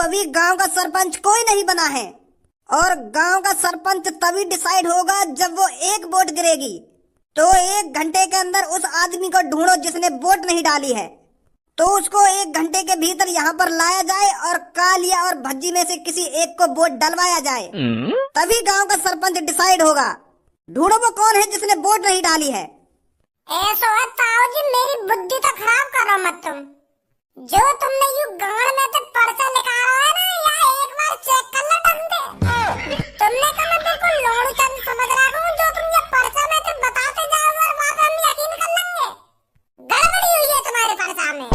अभी गांव का सरपंच कोई नहीं बना है और गांव का सरपंच तभी डिसाइड होगा जब वो एक वोट गिरेगी। तो 1 घंटे के अंदर उस आदमी को ढूंढो जिसने वोट नहीं डाली है, तो उसको 1 घंटे के भीतर यहाँ पर लाया जाए और कालिया और भज्जी में से किसी एक को वोट डलवाया जाए, तभी गांव का सरपंच डिसाइड होगा। ढूंढो वो कौन है जिसने वोट नहीं डाली है। ऐसा है ताऊ जी, मेरी बुद्धि तो खराब करो मत तुम। जो तुमने यू गांड में तो पर्चा निकाला है ना, या एक बार चेक कर लो ढंग से। तुमने कहा मैं बिल्कुल लोड़ू चंद समझ रहा हूँ, जो तुम ये पर्चा में तो बताते जाओगे और वहाँ पे हम यकीन कर लेंगे। गड़बड़ी हुई है तुम्हारे पर्चा में।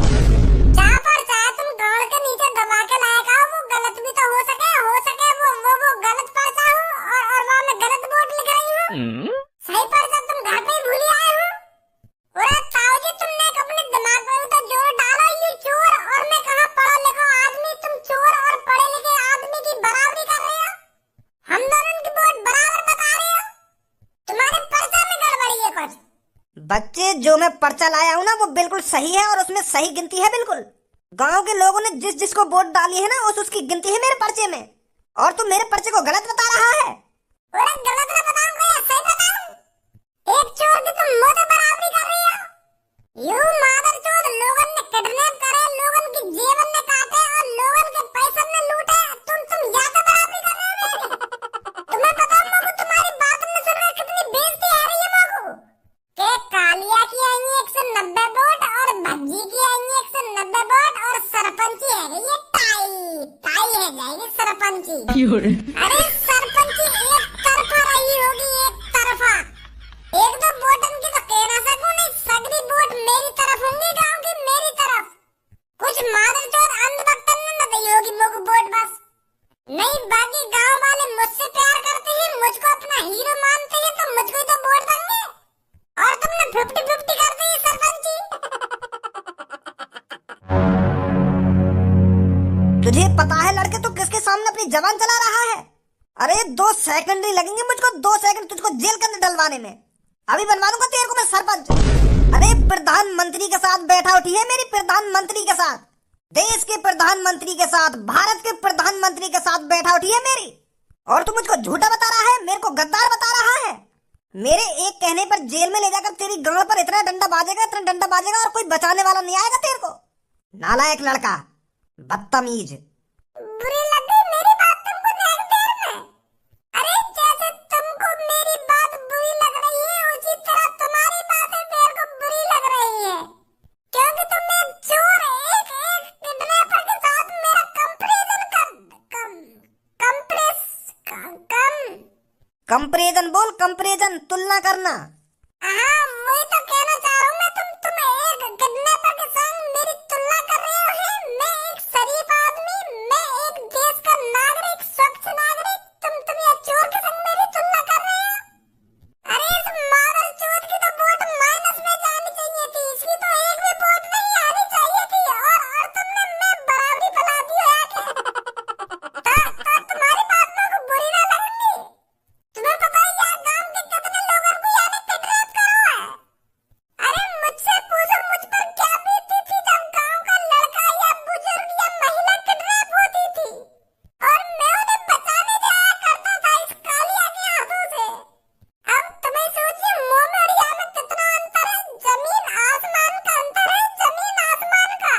जहाँ पर्चा है तुम गांड के नीचे दबा के लाएगा, वो गलत भी तो हो सके वो गलत पर्चा हो और वहाँ में गलत वोट लिख रही हूँ। सही पर्चा तुम घर पे ही भूल आए हो। और ताऊ जी तुमने अपने दिमाग में तो जोर डाला, ये चोर और मैं कहा पढ़ा लिखा आदमी, तुम चोर और पढ़े लिखे आदमी की बराबरी कर रहे हो। हम दोनों की वोट बराबर बता रहे हो। तुम्हारे पर्चा में गड़बड़ी है कुछ। बच्चे, जो मैं पर्चा लाया हूँ ना वो बिल्कुल सही है और उसमें सही गिनती है बिल्कुल। गांव के लोगों ने जिस जिसको वोट डाली है ना उसकी गिनती है मेरे पर्चे में, और तुम मेरे पर्चे को गलत बता रहा है। और गलत ना बताऊंगा या सही बताऊं? एक चोर की तुम मुंह से बराबरी कर रही हो। यू मादर चोर, लोगन ने किडनैप करे, लोगन की जेवन ने काटे और लोगन के पैसे ने लूटे, तुम या तो बराबरी कर रहे हो मेरी। तुम्हें पता है मगू, तुम्हारी बात में सुन रहे कितनी बेइज्जती आ रही है मगू। के कालिया की आएंगी 190 वोट और भज्जी की आएंगी 190 वोट और सरपंची है ये टाई है जाएगी सरपंची। अरे सरपंची एक तरफा रही होगी, एक तरफा। एक दो वोट उनकी तो कह ना सकूं, नहीं सगरी वोट मेरी तरफ होंगी, गांव की मेरी तरफ। कुछ मादर चोर अंधभक्तन ने दी होगी मुझको वोट बस। नहीं बाकी गांव वाले मुझसे प्यार करते हैं, मुझको अपना हीरो मानते हैं, तो मुझको तो वोट देंगे। और तुमने 50-50 कर दी सरपंची। तुझे पता है लड़के तू किसके सामने अपनी जबान चला रहा है? अरे 2 सेकंड नहीं लगेंगे मुझको, 2 सेकंड तुझको जेल के अंदर डलवाने में। अभी बनवा दूंगा तेरे को मैं सरपंच। अरे प्रधानमंत्री के साथ बैठा उठी है मेरी, प्रधानमंत्री के साथ, देश के प्रधानमंत्री के साथ, भारत के प्रधानमंत्री के साथ बैठा उठी है मेरी, और तू मुझको झूठा बता रहा है, मेरे को गद्दार बता रहा है। मेरे एक कहने पर जेल में ले जाकर तेरी गांड पर इतना डंडा बाजेगा और कोई बचाने वाला नहीं आएगा तेरे को। नालायक लड़का, बदतमीज। बुरी लग गई मेरी बात तुमको देख देर में। अरे जैसे तुमको मेरी बात बुरी लग रही है, उसी तरह तुम्हारी बातें मेरे को बुरी लग रही है, क्योंकि तुमने चोर एक किडनैपर के साथ मेरा कंपैरिजन बोल, कंपैरिजन, तुलना करना। हाँ वही तो कहना चाह रहा हूँ मैं। तुम एक किडनैपर के संग मेरी तुलना कर रहे हो। मैं एक शरीफ आदमी, मैं एक देश का नागरिक, स्वच्छ नागरिक, तुम ये चोर के संग मेरी तुलना कर रहे हो। अरे इस मादर चोर की तो वोट माइनस में जानी चाहिए थी, इसकी तो एक भी वोट नहीं आनी चाहिए थी, और तुमने मैं बराबरी बना दी है तुम्हारी बात मेरे को बुरी ना लगेगी। तुम्हें पता है यार गांव के कितने लोगों को यानी किडनैप करो है। अरे मुझसे पूछो मुझ पर क्या बीतती थी जब गांव का लड़का या बुजुर्ग या महिला किडनैप होती थी, और मैं उन्हें बचाने जाया करता था इस कालिया के हाथों से। अब तुम्हें सोचिए मुंह में अड़िया में कितना अंतर है, जमीन आसमान का अंतर है, जमीन आसमान का।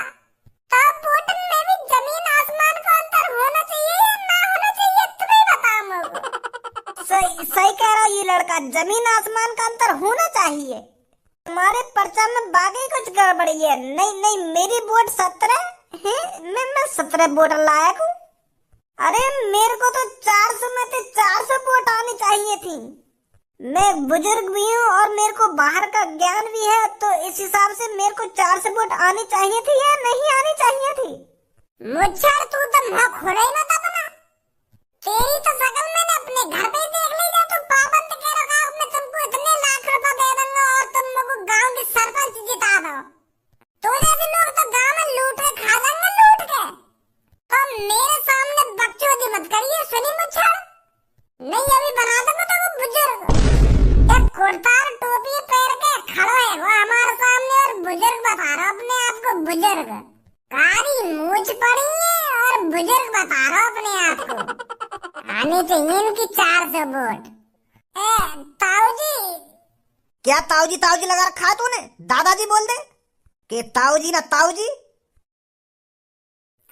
तो वोटन में भी जमीन आसमान का अंतर होना चाहिए या ना होना चाहिए, तुम्हें बताओ मुझे। सही कह रहा ये लड़का, जमीन आसमान का अंतर होना चाहिए। तुम्हारे पर्चा में बाकी कुछ गड़बड़ी है। नहीं मेरी वोट 17 है, मैं 17 वोट लायक हूँ। अरे मेरे को तो 400 में से 400 वोट आनी चाहिए थी। मैं बुजुर्ग भी हूँ और मेरे को बाहर का ज्ञान भी है, तो इस हिसाब से मेरे को 400 वोट आनी चाहिए थी या नहीं आनी चाहिए थी? मुझे तू तो मुँह खोले ही मत अपना। तेरी तो शकल मैंने अपने घर पे ही देख ली, जब तुम पाबंद के रखा मैं तुमको इतने लाख रुपए दे दूंगा और तुम मुझको गांव की सरपंच जिता दो। तो जैसे लोग तो गांव में लूट के खा जाएंगे, लूट के। तो मेरे सामने बकचोदी मत करिए, सुनी मुझे। नहीं अभी बना दूंगा तो वो बुजुर्ग एक कुर्तार टोपी पहन के खड़ा है वो हमारे सामने, और बुजुर्ग बता रहा अपने आप को बुजुर्ग। कारी मूछ पड़ी है और बुजुर्ग बता रहा हूँ अपने आप को। आनी चाहिए इनकी 400 वोट। ताऊ जी। क्या ताऊ जी लगा रखा है तूने? दादाजी बोल दे कि ताऊ जी ना ताऊ जी।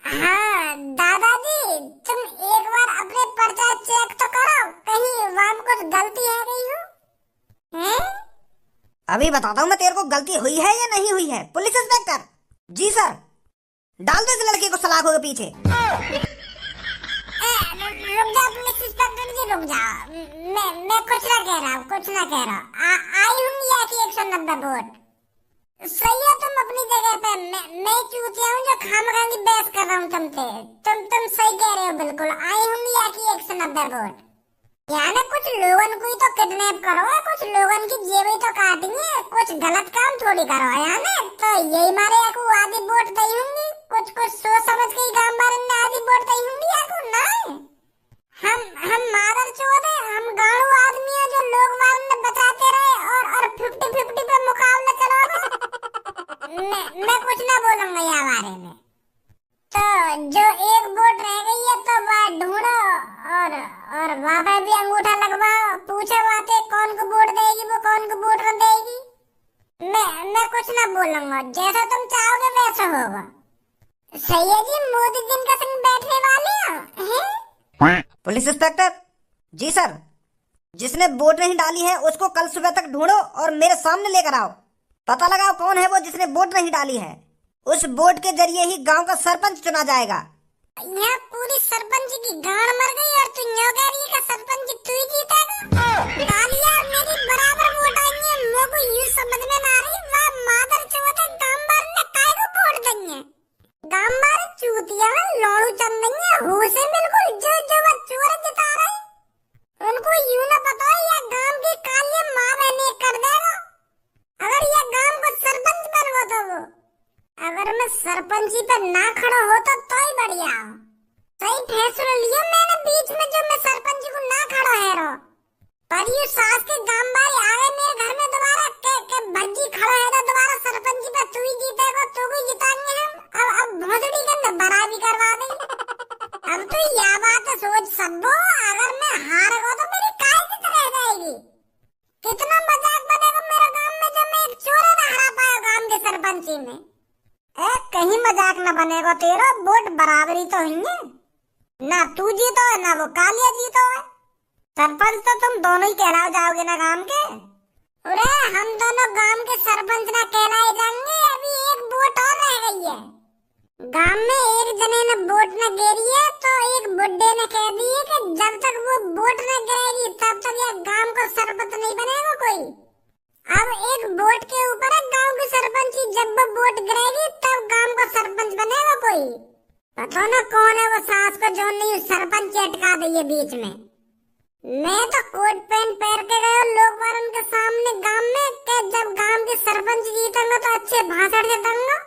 हाँ दादाजी, तुम एक बार अपने पर्चा चेक तो करो, कहीं वहां कुछ गलती है गई हो। हैं? अभी बताता हूँ मैं तेरे को, गलती हुई है या नहीं हुई है। पुलिस इंस्पेक्टर जी सर, डाल दो इस लड़के को सलाखों के पीछे। रुक जाओ पुलिस इंस्पेक्टर जी, रुक जाओ। मैं कुछ ना कह रहा हूँ। आई हूँ या कि 190 वोट सही है। तुम अपनी जगह पे, मैं चूतिया हूँ जो खामखा की बहस कर रहा हूँ तुमसे। तुम सही कह रहे हो बिल्कुल। आई हूँ या कि 190 वोट। यानी कुछ लोगों को ही तो किडनैप करो, कुछ लोगों की जेबें तो काटेंगे, कुछ गलत काम थोड़ी करो। यानी तो यही मारे को आधी वोट दी होंगी, कुछ सोच समझ के ही गांव वालों ने आधी वोट दी होंगी। या को ना हम मादर चोद है, हम गाड़ू आदमी है जो लोग वालों ने बचाते रहे और 50-50 पे मुकाबला चला रहे। मैं कुछ ना बोलूंगा यहाँ बारे में। तो जो एक वोट रह गई है तो वह ढूंढो और वहां पे भी अंगूठा लगवाओ, पूछो बातें कौन को वोट देगी, वो कौन को वोट न देगी। मैं कुछ ना बोलूंगा, जैसा तुम चाहोगे वैसा होगा। सही है जी, मोदी दिन का संग बैठने वाले हैं। पुलिस इंस्पेक्टर जी सर, जिसने वोट नहीं डाली है उसको कल सुबह तक ढूंढो और मेरे सामने लेकर आओ। पता लगाओ कौन है वो जिसने वोट नहीं डाली है। उस वोट के जरिए ही गांव का सरपंच चुना जाएगा। यहाँ पूरी सरपंच की गांड मर गई और तू न्यों कह रही है कि सरपंच तू ही जीतेगा। तालियां मेरी बराबर वोट आई है, मुझको यूं समझ में ना रही वाह मादर चौथ गांव वाले ने काहे को वोट देंगे। गांव वाले चूतिया लौड़ू चंदेंगे हो से बिल्कुल जो वो चोर जिता रहे। उनको यूं ना पता है यह गांव की काली माँ बहने कर देगा। अगर यह गांव को सरपंच बनवा तो वो, अगर मैं सरपंची पे ना खड़ा होता तो ही बढ़िया। सही फैसला लिया मैंने बीच में जो मैं सरपंच को ना खड़ा है रो। पर ये सास के गांव वाले आ गए मेरे घर में दोबारा के भज्जी खड़ा है तो दोबारा सरपंची पे तू ही जीतेगा, तू ही जिताएंगे हम। अब भोसड़ी के अंदर बड़ा भी करवा दे। अब तो यह बात सोच सबो, अगर मैं हार गया तो मेरी काय जित रह जाएगी। कितना मजाक बनेगा मेरे गांव में जब मैं एक चोर ना हरा पाया गांव के सरपंची में। कहीं मजाक न बनेगा तेरा, वोट बराबरी तो है ना, तू जीतो है ना वो कालिया जीतो है। सरपंच तो तुम दोनों ही कहलाओ जाओगे ना गांव के। अरे हम दोनों गांव के सरपंच ना कहलाए जाएंगे। अभी एक वोट और रह गई है। गांव में एक जने ने वोट न गिरी है तो एक बुड्ढे ने कह दी है कि जब तक वो वोट न गिरेगी तब तक यह गांव को सरपंच नहीं बनेगा कोई। अब एक वोट के ऊपर है गांव की सरपंची, जब वो वोट गिरेगी तब गांव का सरपंच बनेगा कोई। पता ना कौन है वो सास को जो नहीं सरपंच अटका दी है बीच में। मैं तो कोट पैंट पहन के गए लोग वालों के सामने गांव में कि जब गांव के सरपंच जीतेंगे तो अच्छे भाषण से दूंगा,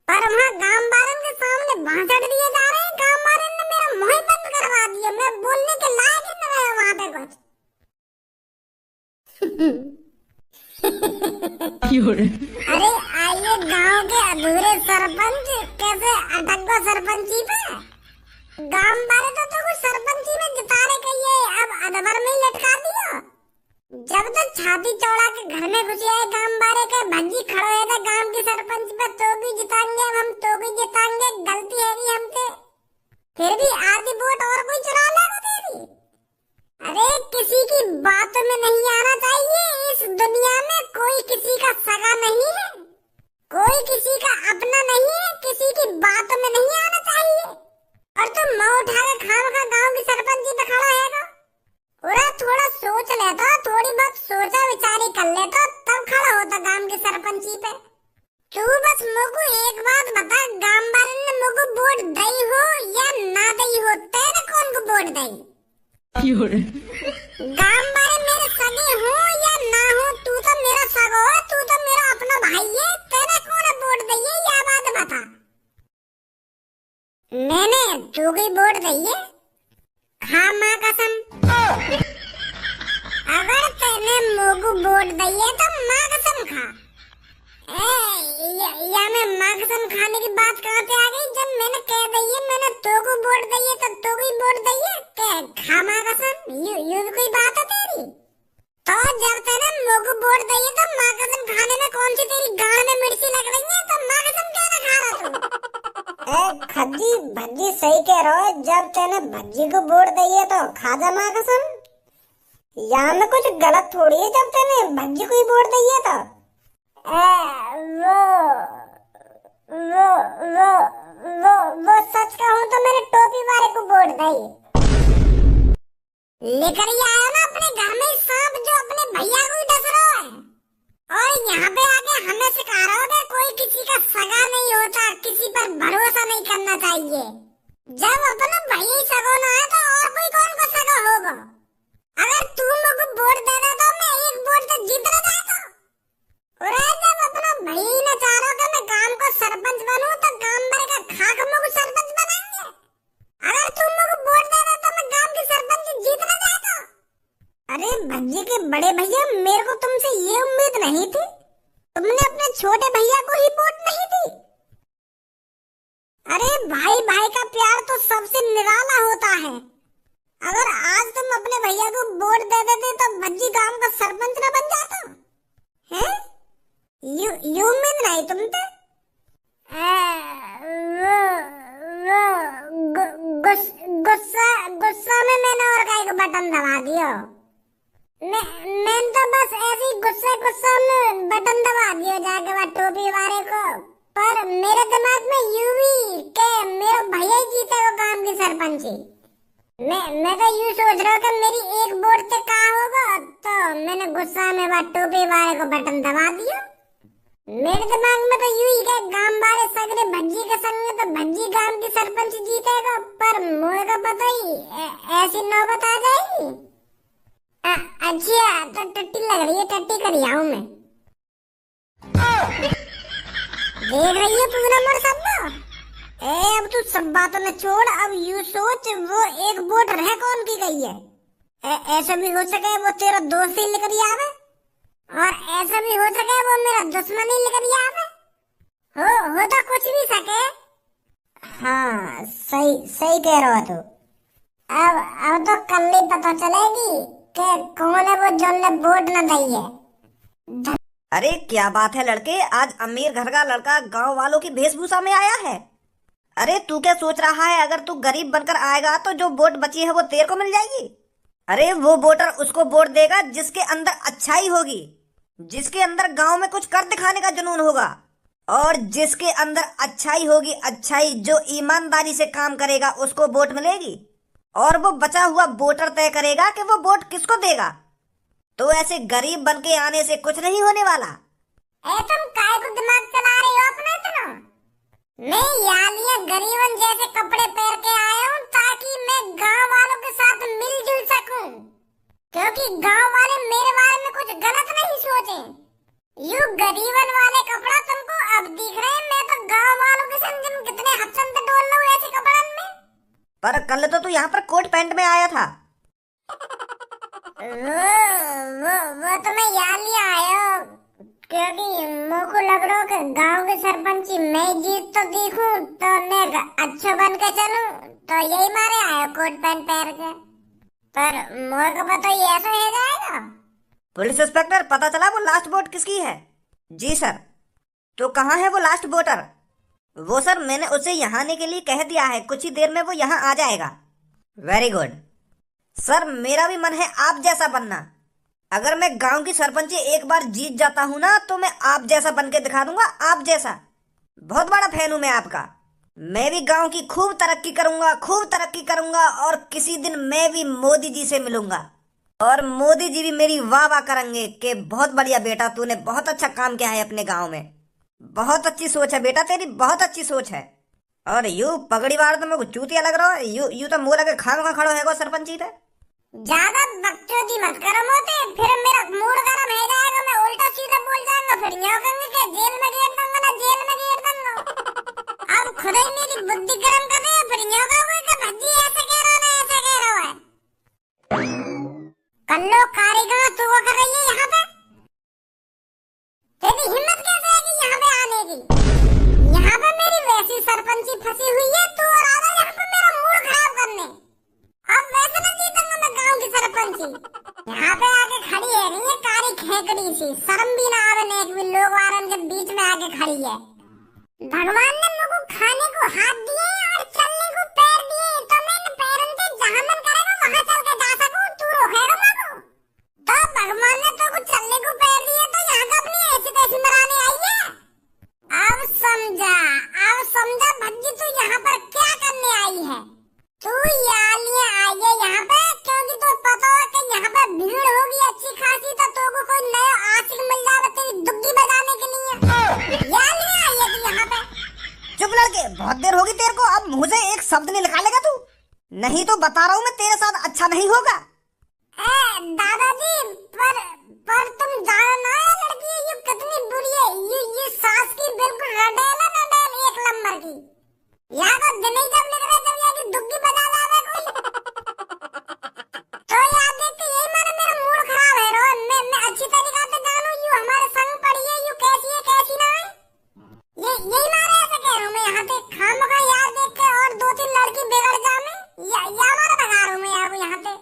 पर वहाँ गांव वालों के सामने भाषण दिए जा रहे हैं। गांव वालों ने मेरा मुंह बंद करवा दिया, मैं बोलने के लायक ही न रहा वहाँ पे कुछ। अरे आइए गांव के अधूरे सरपंच कैसे अटक गो सरपंची पे। गांव वाले तो कुछ सरपंची में जिताने के ये अब अदबर में ही लटका दिया। जब तक छाती चौड़ा के घर में घुसे आए गांव वाले के भज्जी खड़े हुए थे गांव की सरपंच पे, तो भी जिताएंगे हम, तो भी जिताएंगे, गलती है भी हमसे। फिर भी आधी वोट और कोई चुरा लेगा तेरी। अरे किसी की बात में नहीं आना चाहिए। इस दुनिया में कोई किसी का सगा नहीं है, कोई किसी का अपना नहीं है, किसी की बात में नहीं आना चाहिए। और तुम मुंह उठा के खामखा गांव की सरपंची पे खड़ा है ना। अरे थोड़ा सोच लेता, थोड़ी बहुत सोचा विचारी कर लेता तब खड़ा होता गांव की सरपंची पे। तू बस मुझको एक बात बता, गांव वाले ने मुझको वोट दी हो या ना दी हो, तेरे कौन को वोट दी? गांव वाले मेरे सगे हो या ना हो, तू तो मेरा सगा है, तू तो मेरा अपना भाई है, तेरे कौन वोट दी है यह बात बता। मैंने तू की वोट दी है, खा माँ कसम। अगर तेने मोगू वोट दी है तो माँ कसम खा। या मैं माँ कसम खाने की बात कहाँ से आ गई जब मैंने कह दइए मैंने तो को वोट दइए तो ही वोट दइए के खामा कसम यू भी कोई बात है तेरी। तो जब तेने मोको वोट दइए तो माँ कसम खाने में कौन सी तेरी गांड में मिर्ची लग रही है तो माँ कसम क्या ना खा रहा तू। ए खज्जी भज्जी सही कह रहा है, जब तेने भज्जी को वोट दइए तो खा जा माँ कसम। यहाँ में कुछ गलत थोड़ी है जब तेने भज्जी को ही वोट दइए तो। वो वो सच कहूँ तो मेरे टोपी वाले को वोट दई। लेकर ही आया ना अपने घर में सांप जो अपने भैया को ही डस रहा है। और यहाँ पे आके हमें सिखा रहा हो कि कोई किसी का सगा नहीं होता, किसी पर भरोसा नहीं करना चाहिए। जब अपना भैया ही सगा ना है तो और कोई कौन को सगा होगा। अगर तू मुझको वोट दे दे तो मैं एक वोट से जीत रहा था। और जब अपना भैया ने चाह रहा कि मैं गांव का सरपंच बनूं तो गांव भर का खाक मुझको सरपंच बनाएंगे। अगर तू मुझको वोट दे दे तो मैं गांव की सरपंच जीत ना जाएगा। अरे भज्जी के बड़े भैया मेरे को तुमसे ये उम्मीद नहीं थी, तुमने अपने छोटे भैया को ही वोट नहीं दी। अरे भाई भाई का प्यार तो सबसे निराला होता है। अगर आज तुम अपने भैया को वोट दे देते तो भज्जी गांव का सरपंच न बन जाता है। यू उम्मीद नहीं तुमसे। गुस्सा में मैंने और कहीं को बटन दबा दिया। मैं तो बस ऐसे ही गुस्सा में बटन दबा दिया जाके वह टोपी वाले को। पर मेरे दिमाग में यूं भी के मेरा भैया ही जीतेगा गांव की सरपंची। मैं तो यूं सोच रहा हूँ कि मेरी एक वोट से क्या होगा, तो मैंने गुस्सा में वह टोपी वाले को बटन दबा दिया। मेरे दिमाग में तो यूं ही है गांव वाले सगरे भज्जी के संग तो भज्जी गांव की सरपंच जीतेगा। पर मुझे को पता ही ऐसी नौबत आ जाएगी। अच्छा तो टट्टी लग रही है, टट्टी कर आऊं मैं। देख रही है पूरा मोर सब। अब तू सब बातों में छोड़, अब यूं सोच वो एक वोट रह कौन की गई है। ऐसा भी हो सके वो तेरा दोस्त ही लेकर आवे, और ऐसा भी हो सके वो मेरा दुश्मन ही लेकर आवे। हो तो कुछ भी सके। हाँ सही कह रहा तू। अब तो कल ही पता चलेगी कि कौन है वो जो ने वोट न दी है। अरे क्या बात है लड़के, आज अमीर घर का लड़का गांव वालों की वेशभूषा में आया है। अरे तू क्या सोच रहा है, अगर तू गरीब बनकर आएगा तो जो वोट बची है वो तेरे को मिल जाएगी। अरे वो वोटर उसको वोट देगा जिसके अंदर अच्छाई होगी, जिसके अंदर गांव में कुछ कर दिखाने का जुनून होगा, और जिसके अंदर अच्छाई होगी, अच्छाई जो ईमानदारी से काम करेगा उसको वोट मिलेगी। और वो बचा हुआ वोटर तय करेगा कि वो वोट किसको देगा। तो ऐसे गरीब बन के आने से कुछ नहीं होने वाला। तुम काय को दिमाग चला रही हो अपना इतना। मैं यालिया गरीबन जैसे कपड़े पहन के आया हूँ ताकि मैं गांव वालों के साथ मिलजुल सकूं, क्योंकि गांव वाले मेरे बारे में कुछ गलत नहीं सोचे। यू गरीबन वाले कपड़ा तुमको अब दिख रहे हैं, मैं तो गांव वालों के संग कितने हफ्सन पे डोल रहा हूँ ऐसे कपड़न में। पर कल तो तू यहाँ पर कोट पैंट में आया था। वो तो मैं यालिया आया क्योंकि मुझको लग रहा कि गांव के सरपंची मैं जीत तो दिखूं तो मैं अच्छा बन के चलूं, तो यही मारे आया कोट पैंट पहन के। पर मुझे को पता ही ऐसा हो जाएगा। पुलिस इंस्पेक्टर पता चला वो लास्ट वोट किसकी है? जी सर। तो कहाँ है वो लास्ट वोटर? वो सर मैंने उसे यहाँ आने के लिए कह दिया है, कुछ ही देर में वो यहाँ आ जाएगा। वेरी गुड सर, मेरा भी मन है आप जैसा बनना। अगर मैं गांव की सरपंची एक बार जीत जाता हूँ ना तो मैं आप जैसा बन के दिखा दूंगा, आप जैसा। बहुत बड़ा फैन हूं मैं आपका। मैं भी गांव की खूब तरक्की करूंगा, खूब तरक्की करूंगा, और किसी दिन मैं भी मोदी जी से मिलूंगा और मोदी जी भी मेरी वाह वाह करेंगे कि बहुत बढ़िया बेटा, तूने बहुत अच्छा काम किया है अपने गाँव में। बहुत अच्छी सोच है बेटा तेरी, बहुत अच्छी सोच है। और यू पगड़ी वाला तो मेरे को चूतिया लग रहा है। यू तो मुंह लगे खाम खा खड़ो है सरपंची थे। ज्यादा बकचोदी मत करो मोते, फिर मेरा मूड गरम हो जाएगा, मैं उल्टा सीधा बोल जाऊंगा, फिर न्यों कहेंगे कि जेल में गिर दूंगा ना, जेल में गिर दूंगा। अब खुद ही मेरी बुद्धि गरम कर रहे हैं, फिर न्यों कहोगे कि भज्जी ऐसे कह रहा है, ऐसे कह रहा है। कल्लो कारीगर तू वो कर रही है यहाँ पे? तेरी हिम्मत कैसे है कि यहाँ पे आने की? यहाँ पे मेरी वैसी सरपंच सरपंची फंसी हुई है, तू और आ गया यहाँ पे मेरा मूड खराब करने। अब वैसे ना जीतूंगा मैं गांव की सरपंची। यहाँ पे आके खड़ी है नहीं है कारी खेकड़ी सी, शर्म भी ना आवे ने कि लोग वारन के बीच में आके खड़ी है। भगवान ने मुझको खाने को हाथ दिए और चलने को पैर दिए, तो मैं इन पैरों से जहाँ मन करेगा वहाँ चल के जा सकूं, तू रोकेगा मुझको? तो भगवान ने तो कुछ चलने को पैर दिए तो यहाँ का अपनी ऐसी तैसी मराने आई है। अब समझा भज्जी तू यहाँ पर क्या करने आई है। तू यालियां आई है यहाँ पे क्योंकि तो पता है कि यहाँ पे भीड़ होगी अच्छी खासी, तो को कोई नया आशिक मिल जाए तेरी दुग्गी बजाने के लिए। यालियां आई है तू यहाँ पे। चुप लड़के, बहुत देर होगी तेरे को, अब मुझे एक शब्द नहीं निकालेगा तू, नहीं तो बता रहा हूँ मैं तेरे साथ अच्छा नहीं होगा। दादाजी पर तुम जानो ना ये लड़की ये कितनी बुरी है। ये सास की बिल्कुल रडेल है, रडेल एक नंबर की। यहाँ का दिन ही जब निकले जब यहाँ की दुग्गी बजा जावे कोई तो याद देख के यही माने मेरा मूड खराब है। रो मैं अच्छी तरीका से जानू यू हमारे संग पड़ी है, यू कैसी है कैसी ना है, यही मारे ऐसे कह रहा हूँ मैं। यहाँ पे खामखा यार देख के और 2-3 लड़की बिगड़ जावे या मारे भगा रहा हूँ मैं यार को यहाँ पे।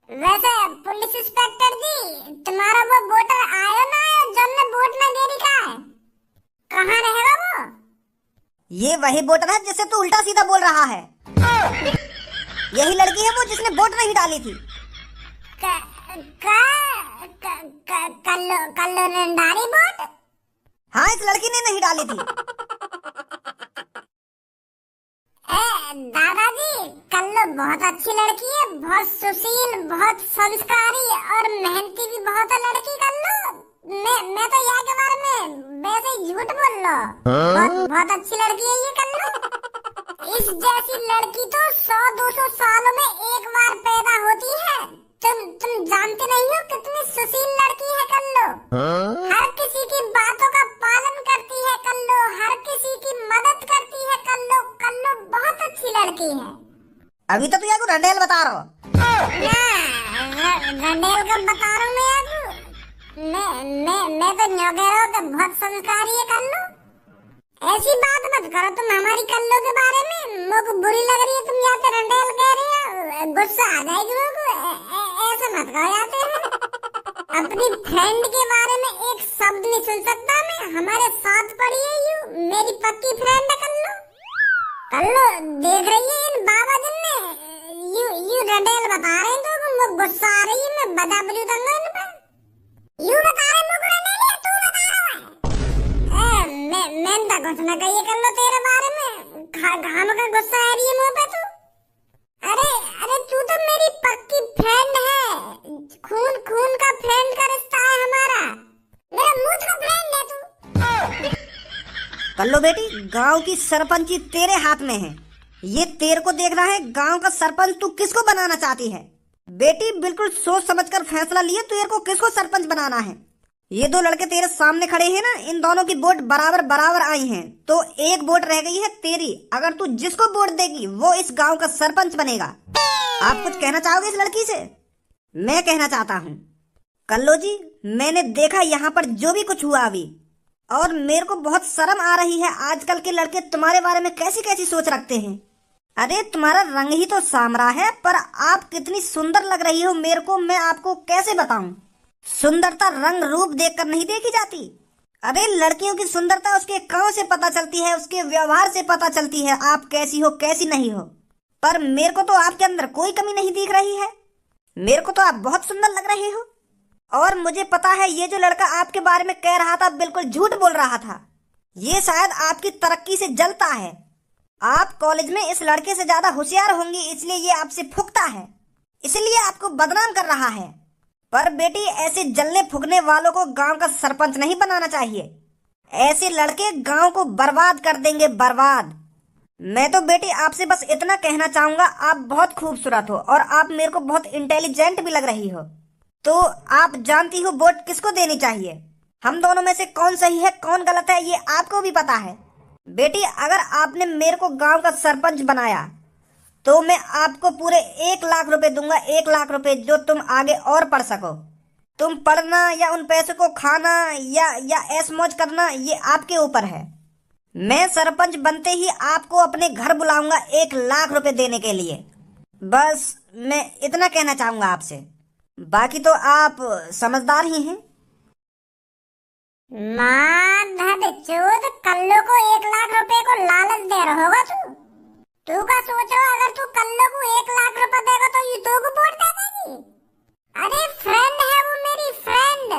वैसे पुलिस इंस्पेक्टर जी, तुम्हारा वो वोटर आयो ना आयो जिसने वोट ना दे रखा है, कहाँ रहेगा वो? ये वही वोटर है जिससे तू उल्टा सीधा बोल रहा है। यही लड़की है वो जिसने वोट नहीं डाली थी। कल्लो ने डाली वोट? हाँ, इस लड़की ने नहीं डाली थी। दादाजी कल्लो बहुत अच्छी लड़की है, बहुत सुशील, बहुत संस्कारी और मेहनती भी बहुत है लड़की कल्लो। मैं तो यहाँ के बारे में वैसे ही झूठ बोल लो। बहुत अच्छी लड़की है ये कल्लो। इस जैसी लड़की तो 100-200 सालों में एक बार पैदा होती है। तुम जानते नहीं हो कितनी सुशील लड़की है कल्लो। हर किसी की बातों का पालन करती है कल्लो, हर किसी की मदद करती है कल्लो। कल्लो बहुत अच्छी लड़की है। अभी तो तू यार को रंडेल बता रहा हो। रंडेल का बता रहा हूँ मैं यार। मैं तो न्यो कह रहा हूँ कि बहुत संस्कारी है कल्लो। ऐसी बात मत करो तुम हमारी कल्लो के बारे में, मुझको बुरी लग रही है। तुम यहाँ पे रंडेल कह रही हो, गुस्सा आ जाएगी मुझको। ऐसा मत कहो जाते हैं। अपनी फ्रेंड के बारे में एक शब्द नहीं सुन सकता मैं, हमारे साथ पड़ी है यू, मेरी पक्की फ्रेंड है कल्लो। कल्लो देख रही है इन बाबा जिन ने यू रंडेल बता रहे हैं तो मुझको गुस्सा आ रही है, मैं बजा बलू दूंगा इन पे। यू बता रहे मुझको रंडेल या तू बता रहा है? मैं तो कुछ न कहिए कल्लो तेरे बारे में, घाम का गुस्सा आ रही है मुँह पे तू। अरे तू तो मेरी पक्की फ्रेंड है, खून का फ्रेंड का रिश्ता है हमारा, मेरा मुंह का फ्रेंड है तू। कल्लो बेटी, गांव की सरपंची तेरे हाथ में है, ये तेरे को देख रहा है गांव का सरपंच तू किसको बनाना चाहती है। बेटी बिल्कुल सोच समझकर फैसला लिए तेरे को किसको सरपंच बनाना है। ये 2 लड़के तेरे सामने खड़े हैं ना, इन दोनों की वोट बराबर आई हैं, तो एक वोट रह गई है तेरी। अगर तू जिसको वोट देगी वो इस गांव का सरपंच बनेगा। आप कुछ कहना चाहोगे इस लड़की से? मैं कहना चाहता हूँ कल्लो जी, मैंने देखा यहाँ पर जो भी कुछ हुआ अभी, और मेरे को बहुत शर्म आ रही है। आजकल के लड़के तुम्हारे बारे में कैसी कैसी सोच रखते हैं। अरे तुम्हारा रंग ही तो सामरा है, पर आप कितनी सुंदर लग रही हो मेरे को, मैं आपको कैसे बताऊं। सुंदरता रंग रूप देखकर नहीं देखी जाती। अरे लड़कियों की सुंदरता उसके काम से पता चलती है, उसके व्यवहार से पता चलती है, आप कैसी हो कैसी नहीं हो। पर मेरे को तो आपके अंदर कोई कमी नहीं दिख रही है, मेरे को तो आप बहुत सुंदर लग रहे हो। और मुझे पता है ये जो लड़का आपके बारे में कह रहा था बिल्कुल झूठ बोल रहा था। ये शायद आपकी तरक्की से जलता है। आप कॉलेज में इस लड़के से ज्यादा होशियार होंगी, इसलिए ये आपसे फुकता है, इसलिए आपको बदनाम कर रहा है। पर बेटी ऐसे जलने फूकने वालों को गांव का सरपंच नहीं बनाना चाहिए। ऐसे लड़के गांव को बर्बाद कर देंगे, बर्बाद। मैं तो बेटी आपसे बस इतना कहना चाहूंगा, आप बहुत खूबसूरत हो और आप मेरे को बहुत इंटेलिजेंट भी लग रही हो। तो आप जानती हो वोट किसको देनी चाहिए। हम दोनों में से कौन सही है कौन गलत है ये आपको भी पता है। बेटी अगर आपने मेरे को गांव का सरपंच बनाया तो मैं आपको पूरे 1 लाख रुपए दूंगा, 1 लाख रुपए, जो तुम आगे और पढ़ सको। तुम पढ़ना या उन पैसों को खाना या ऐश मौज करना ये आपके ऊपर है। मैं सरपंच बनते ही आपको अपने घर बुलाऊंगा 1 लाख रुपए देने के लिए। बस मैं इतना कहना चाहूंगा आपसे, बाकी तो आप समझदार ही हैं। माधर चोद, कल्लू को 1 लाख रुपए को लालच दे रहा होगा तू का सोचो, अगर तू कल्लू को 1 लाख रुपए देगा तो ये दो को वोट दे देगी। अरे फ्रेंड है वो, मेरी फ्रेंड,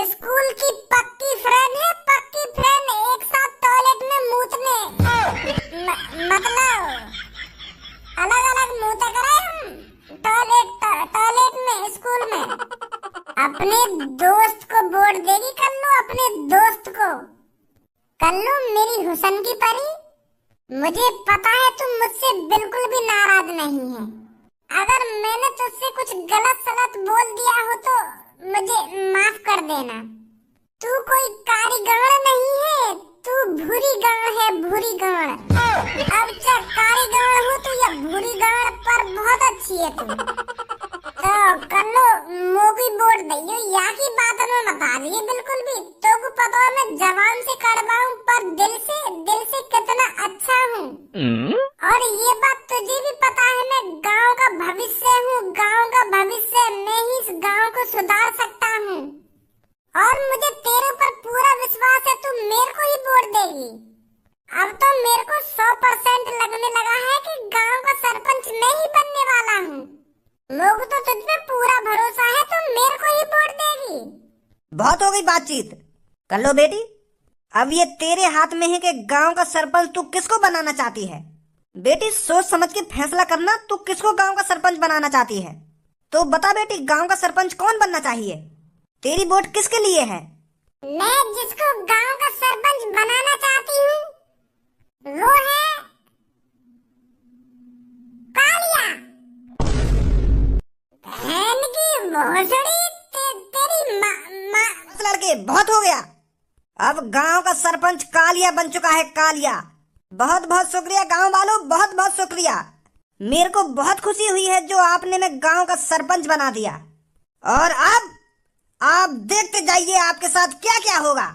स्कूल की पक्की फ्रेंड है, पक्की फ्रेंड, एक साथ टॉयलेट में मूतने मतलब अलग अलग मूते करे हम टॉयलेट में स्कूल में। अपने दोस्त को वोट देगी कल्लू, अपने दोस्त को। कल्लू मेरी हुसन की परी, मुझे पता है तुम मुझसे बिल्कुल भी नाराज नहीं है। अगर मैंने तुझसे कुछ गलत सलत बोल दिया हो तो मुझे माफ कर देना। तू कोई कारीगर नहीं है, तू भूरी गाड़ है, भूरी गाड़। अब चाहे कारीगर हो तू या भूरी गाड़, पर बहुत अच्छी है तू। तो कल्लू मोगी वोट दियो, या की बात में बता दिए बिल्कुल भी। तो को पता है मैं जवान से कड़वा हूँ, पर दिल से कितना अच्छा हूँ। और ये बात तुझे भी पता है, मैं गांव का भविष्य हूँ, गांव का भविष्य। मैं ही इस गांव को सुधार सकता हूँ और मुझे तेरे ऊपर पूरा विश्वास है, तू मेरे को ही वोट देगी। अब तो मेरे को 100% लगने लगा है कि गांव का सरपंच मैं ही बनने वाला हूँ। लोग तो तुझ पे पूरा भरोसा है, तू मेरे को ही वोट देगी। बहुत हो गई बातचीत। कर लो बेटी, अब ये तेरे हाथ में है कि गांव का सरपंच तू किसको बनाना चाहती है। बेटी सोच समझ के फैसला करना, तू किसको गांव का सरपंच बनाना चाहती है। तो बता बेटी, गांव का सरपंच कौन बनना चाहिए? तेरी वोट किसके लिए है? मैं जिसको गांव का सरपंच बनाना चाहती हूँ वो है कालिया। बहन की भोसड़ी, तेरी माँ। लड़के बहुत हो गया, अब गांव का सरपंच कालिया बन चुका है, कालिया। बहुत बहुत शुक्रिया गांव वालों, बहुत बहुत शुक्रिया। मेरे को बहुत खुशी हुई है जो आपने मैं गांव का सरपंच बना दिया। और अब आप देखते जाइए आपके साथ क्या क्या होगा।